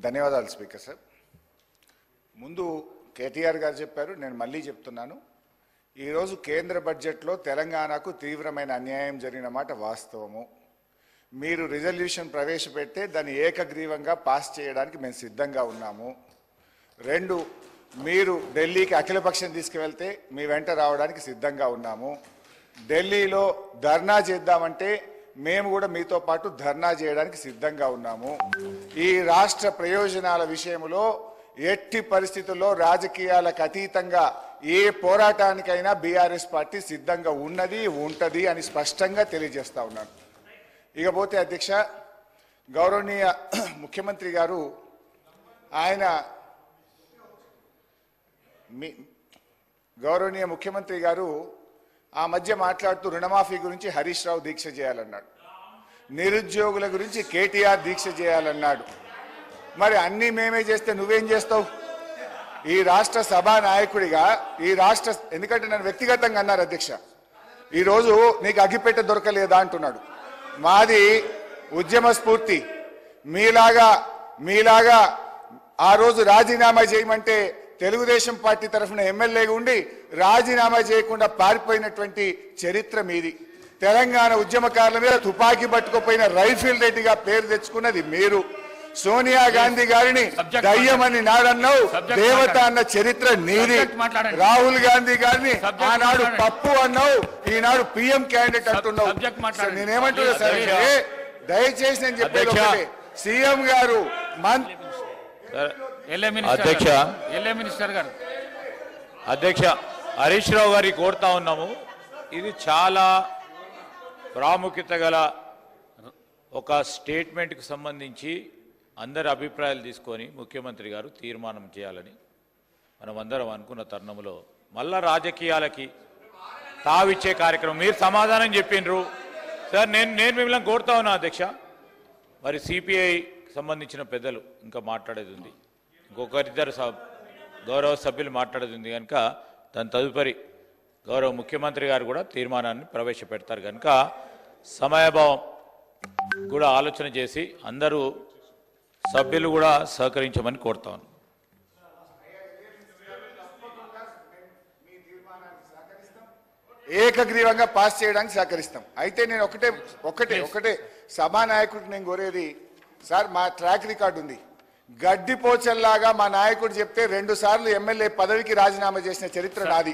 ధన్యవాదాలు speaker sir. ముందు కేటీఆర్ గారు చెప్పారు, నేను మళ్ళీ చెప్తున్నాను. ఈరోజు కేంద్ర బడ్జెట్లో తెలంగాణకు తీవ్రమైన అన్యాయం జరిగిన మాట వాస్తవము. మీరు రిజల్యూషన్ ప్రవేశపెడితే దాన్ని ఏకగ్రీవంగా పాస్ చేయడానికి మేము సిద్ధంగా ఉన్నాము. 2, మీరు ఢిల్లీకి అఖిలపక్షం తీసుకువెళ్తే మీ వెంట రావడానికి సిద్ధంగా ఉన్నాము. ఢిల్లీలో ధర్నా చేద్దామంటే మేము కూడా మీతో పాటు ధర్నా చేయడానికి సిద్ధంగా ఉన్నాము. ఈ రాష్ట్ర ప్రయోజనాల విషయంలో ఎట్టి పరిస్థితుల్లో రాజకీయాలకు అతీతంగా ఏ పోరాటానికైనా బీఆర్ఎస్ పార్టీ సిద్ధంగా ఉన్నది, ఉంటది అని స్పష్టంగా తెలియజేస్తా ఉన్నాను. ఇకపోతే అధ్యక్ష, గౌరవనీయ ముఖ్యమంత్రి గారు ఆ మధ్య మాట్లాడుతూ రుణమాఫీ గురించి హరీష్ రావు దీక్ష చేయాలన్నాడు, నిరుద్యోగుల గురించి కేటీఆర్ దీక్ష చేయాలన్నాడు. మరి అన్నీ మేమే చేస్తే నువ్వేం చేస్తావు? ఈ రాష్ట్ర సభా నాయకుడిగా ఎందుకంటే నన్ను వ్యక్తిగతంగా అన్నారు అధ్యక్ష, ఈరోజు నీకు అగ్గిపెట్టె దొరకలేదా అంటున్నాడు. మాది ఉద్యమ స్ఫూర్తి. మీలాగా ఆ రోజు రాజీనామా చేయమంటే తెలుగుదేశం పార్టీ తరఫున ఎమ్మెల్యేగా ఉండి రాజీనామా చేయకుండా పారిపోయినటువంటి చరిత్ర మీది. తెలంగాణ ఉద్యమకారుల మీద తుపాకీ పట్టుకుపోయిన రైఫిల్ రెడ్డిగా పేరు తెచ్చుకున్నది మీరు. సోనియా గాంధీ గారిని దయ్యమని నాడన్నావు, దేవత అన్న చరిత్ర నీది. రాహుల్ గాంధీ గారిని ఆనాడు పప్పు అన్నావు, ఈనాడు పిఎం క్యాండిడేట్ అంటున్నావు. నేనేమంటున్నా సార్, దయచేసి నేను చెప్పేది ఒకటే, సీఎం గారు అధ్యక్ష హరీష్ రావు గారికి కోరుతా ఉన్నాము. ఇది చాలా ప్రాముఖ్యత గల ఒక స్టేట్మెంట్కి సంబంధించి అందరి అభిప్రాయాలు తీసుకొని ముఖ్యమంత్రి గారు తీర్మానం చేయాలని మనం అందరం అనుకున్న తరుణంలో మళ్ళా రాజకీయాలకి తావిచ్చే కార్యక్రమం మీరు సమాధానం చెప్పిండ్రు సార్. నేను మిమ్మల్ని కోరుతా ఉన్నా అధ్యక్ష, మరి సిపిఐ సంబంధించిన పెద్దలు ఇంకా మాట్లాడేది ఉంది, ఇంకొకరిద్దరు గౌరవ సభ్యులు మాట్లాడేది ఉంది కనుక దాని తదుపరి గౌరవ ముఖ్యమంత్రి గారు కూడా తీర్మానాన్ని ప్రవేశపెడతారు కనుక సమయభావం కూడా ఆలోచన చేసి అందరూ సభ్యులు కూడా సహకరించమని కోరుతా ఉన్నాను. ఏకగ్రీవంగా పాస్ చేయడానికి సహకరిస్తాం. అయితే నేను ఒకటే సభానాయకుడికి నేను కోరేది సార్, మా ట్రాక్ రికార్డు ఉంది. గడ్డిపోచల్లాగా మా నాయకుడు చెప్తే 2 సార్లు ఎమ్మెల్యే పదవికి రాజీనామా చేసిన చరిత్ర నాది,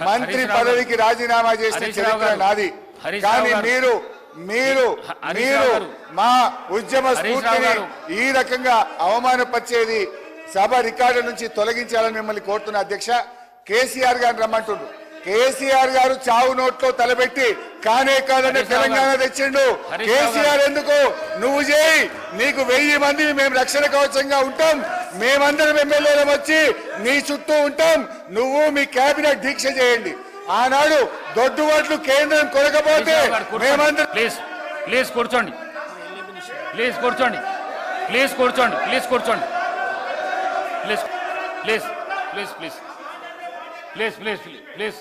మంత్రి పదవికి రాజీనామా చేసిన చరిత్ర నాది. కానీ మీరు మా ఉద్యమ స్ఫూర్తిని ఈ రకంగా అవమానపరిచేది సభ రికార్డు నుంచి తొలగించాలని మిమ్మల్ని కోరుతున్నా అధ్యక్ష. కేసీఆర్ గారిని రమ్మంటుండ్రు. కేసీఆర్ గారు చావు నోట్లో తలబెట్టి కానే కాదని తెలంగాణ తెచ్చిండు. కేసీఆర్ ఎందుకు? నువ్వు చేయి, నీకు 1000 మంది మేము రక్షణ కవచంగా ఉంటాం. మేమందరం ఎమ్మెల్యేలు వచ్చి నీ చుట్టూ ఉంటాం. నువ్వు మీ కేబినెట్ దీక్ష చేయండి. ఆనాడు దొడ్డుబాట్లు కేంద్రం కొనకపోతే మేమందరం కూర్చోండి. ప్లీజ్